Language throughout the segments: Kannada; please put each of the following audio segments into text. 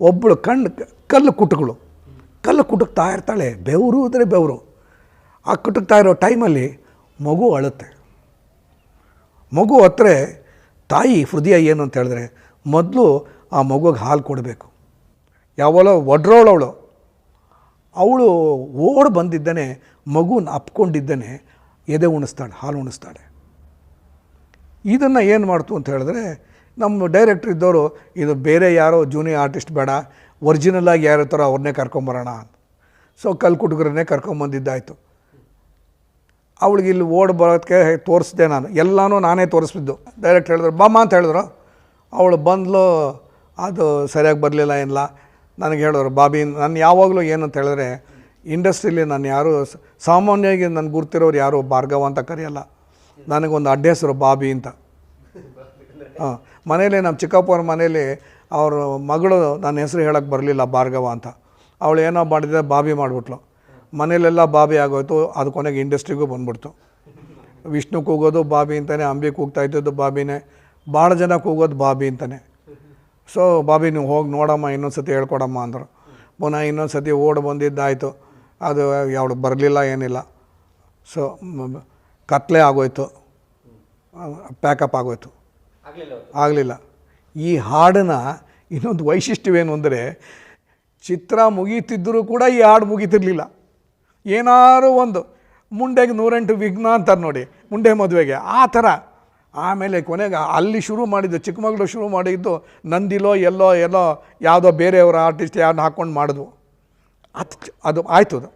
ಒಬ್ಬಳು ಕಲ್ಲು ಕುಟುಕ್ತಾ ಇರ್ತಾಳೆ, ಬೆವರು ಅಂದರೆ ಬೆವರು. ಆ ಕುಟುಕ್ತಾ ಇರೋ ಟೈಮಲ್ಲಿ ಮಗು ಅಳುತ್ತೆ. ಮಗು ಹತ್ರ ತಾಯಿ ಹೃದಯ ಏನು ಅಂತ ಹೇಳಿದ್ರೆ ಮೊದಲು ಆ ಮಗುಗೆ ಹಾಲು ಕೊಡಬೇಕು. ಯಾವಲೋ ಒಡ್ರೋಳವಳು ಅವಳು ಓಡಿ ಬಂದಿದ್ದಾನೆ, ಮಗುನ ಅಪ್ಕೊಂಡಿದ್ದಾನೆ, ಎದೆ ಉಣಿಸ್ತಾಳೆ, ಹಾಲು ಉಣಿಸ್ತಾಳೆ. ಇದನ್ನು ಏನು ಮಾಡ್ತು ಅಂತ ಹೇಳಿದ್ರೆ ನಮ್ಮ ಡೈರೆಕ್ಟ್ರ್ ಇದ್ದವರು, ಇದು ಬೇರೆ ಯಾರೋ ಜೂನಿಯರ್ ಆರ್ಟಿಸ್ಟ್ ಬೇಡ, ಒರಿಜಿನಲಾಗಿ ಯಾರು ಇರ್ತಾರೋ ಅವ್ರನ್ನೇ ಕರ್ಕೊಂಬರೋಣ ಅಂತ. ಸೊ ಕಲ್ಕುಟುಗರನ್ನೇ ಕರ್ಕೊಂಬಂದಿದ್ದಾಯಿತು. ಅವಳಿಗೆ ಇಲ್ಲಿ ಓಡಿ ಬರೋದಕ್ಕೆ ತೋರಿಸ್ದೆ ನಾನು, ಎಲ್ಲನೂ ನಾನೇ ತೋರಿಸ್ಬಿದ್ದು. ಡೈರೆಕ್ಟ್ ಹೇಳಿದ್ರು ಬಾಮ್ಮ ಅಂತ ಹೇಳಿದ್ರು. ಅವಳು ಬಂದಲು, ಅದು ಸರಿಯಾಗಿ ಬರಲಿಲ್ಲ ಏನಿಲ್ಲ. ನನಗೆ ಹೇಳಿದ್ರು ಬಾಬಿ, ನಾನು ಯಾವಾಗಲೂ ಏನಂತ ಹೇಳಿದ್ರೆ ಇಂಡಸ್ಟ್ರೀಲಿ ನಾನು ಯಾರು ಸಾಮಾನ್ಯವಾಗಿ ನನಗೆ ಗುರ್ತಿರೋರು ಯಾರು ಭಾರ್ಗವ ಅಂತ ಕರೆಯಲ್ಲ, ನನಗೊಂದು ಅಡ್ಡ ಹೆಸರು ಬಾಬಿ ಅಂತ. ಹಾಂ, ಮನೇಲಿ ನಮ್ಮ ಚಿಕ್ಕಪ್ಪವ್ರ ಮನೇಲಿ ಅವ್ರ ಮಗಳು ನನ್ನ ಹೆಸರು ಹೇಳೋಕ್ಕೆ ಬರಲಿಲ್ಲ ಭಾರ್ಗವ ಅಂತ. ಅವಳು ಏನೋ ಮಾಡಿದ್ರೆ ಬಾಬಿ ಮಾಡಿಬಿಟ್ಲು. ಮನೇಲೆಲ್ಲ ಬಾಬಿ ಆಗೋಯ್ತು. ಅದು ಕೊನೆಗೆ ಇಂಡಸ್ಟ್ರಿಗೂ ಬಂದ್ಬಿಡ್ತು. ವಿಷ್ಣು ಕೂಗೋದು ಬಾಬಿ ಅಂತಲೇ, ಅಂಬಿ ಕೂಗ್ತಾ ಇದ್ದದ್ದು ಬಾಬಿನೇ, ಭಾಳ ಜನ ಕೂಗೋದು ಬಾಬಿ ಅಂತಲೇ. ಸೊ ಬಾಬಿ ನೀವು ಹೋಗಿ ನೋಡಮ್ಮ, ಇನ್ನೊಂದು ಸತಿ ಹೇಳ್ಕೊಡಮ್ಮ ಅಂದರು. ಪುನಃ ಇನ್ನೊಂದು ಸತಿ ಓಡಿ ಬಂದಿದ್ದಾಯಿತು. ಅದು ಯಾವಳು ಬರಲಿಲ್ಲ, ಏನಿಲ್ಲ. ಸೊ ಕತ್ಲೆ ಆಗೋಯ್ತು, ಪ್ಯಾಕಪ್ ಆಗೋಯ್ತು, ಆಗಲಿಲ್ಲ. ಈ ಹಾಡನ್ನ ಇನ್ನೊಂದು ವೈಶಿಷ್ಟ್ಯವೇನು ಅಂದರೆ, ಚಿತ್ರ ಮುಗೀತಿದ್ದರೂ ಕೂಡ ಈ ಹಾಡು ಮುಗೀತಿರ್ಲಿಲ್ಲ. ಏನಾರು ಒಂದು ಮುಂಡೆಗೆ 108 ವಿಘ್ನ ಅಂತಾರೆ ನೋಡಿ, ಮುಂಡೆ ಮದುವೆಗೆ, ಆ ಥರ. ಆಮೇಲೆ ಕೊನೆಗೆ ಅಲ್ಲಿ ಶುರು ಮಾಡಿದ್ದು, ಚಿಕ್ಕಮಗಳೂರು ಶುರು ಮಾಡಿದ್ದು, ನಂದಿಲೋ ಎಲ್ಲೋ ಯಾವುದೋ ಬೇರೆಯವರ ಆರ್ಟಿಸ್ಟ್ ಯಾರನ್ನ ಹಾಕ್ಕೊಂಡು ಮಾಡಿದ್ವು. ಅದು ಆಯಿತು. ಅದು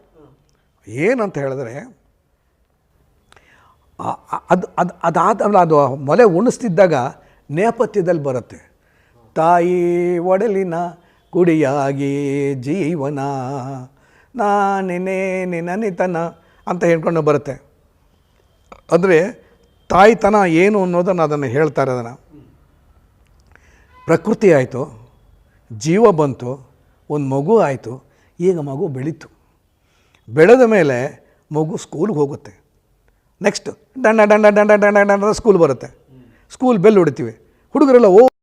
ಏನಂತ ಹೇಳಿದ್ರೆ, ಅದಾದಮೇಲೆ ಅದು ಮೊಲೆ ಉಣಿಸ್ತಿದ್ದಾಗ ನೇಪಥ್ಯದಲ್ಲಿ ಬರುತ್ತೆ, ತಾಯಿ ಒಡಲಿನ ಕುಡಿಯಾಗಿ ಜೀವನ ನಾನೇ ನಿನನಿತನ ಅಂತ ಹೇಳ್ಕೊಂಡು ಬರುತ್ತೆ. ಅಂದರೆ ತಾಯ್ತನ ಏನು ಅನ್ನೋದನ್ನು ಅದನ್ನು ಹೇಳ್ತಾರೆ. ಅದನ್ನು ಪ್ರಕೃತಿ ಆಯಿತು, ಜೀವ ಬಂತು, ಒಂದು ಮಗು ಆಯಿತು. ಈಗ ಮಗು ಬೆಳೀತು. ಬೆಳೆದ ಮೇಲೆ ಮಗು ಸ್ಕೂಲ್ಗೆ ಹೋಗುತ್ತೆ. ನೆಕ್ಸ್ಟ್ ದಂಡ ದಂಡ ದಂಡ ದಂಡ ದಂಡ ಸ್ಕೂಲ್ ಬರುತ್ತೆ. ಸ್ಕೂಲ್ ಬೆಲ್ ಹೊಡಿತೀವಿ. ಹುಡುಗರೆಲ್ಲ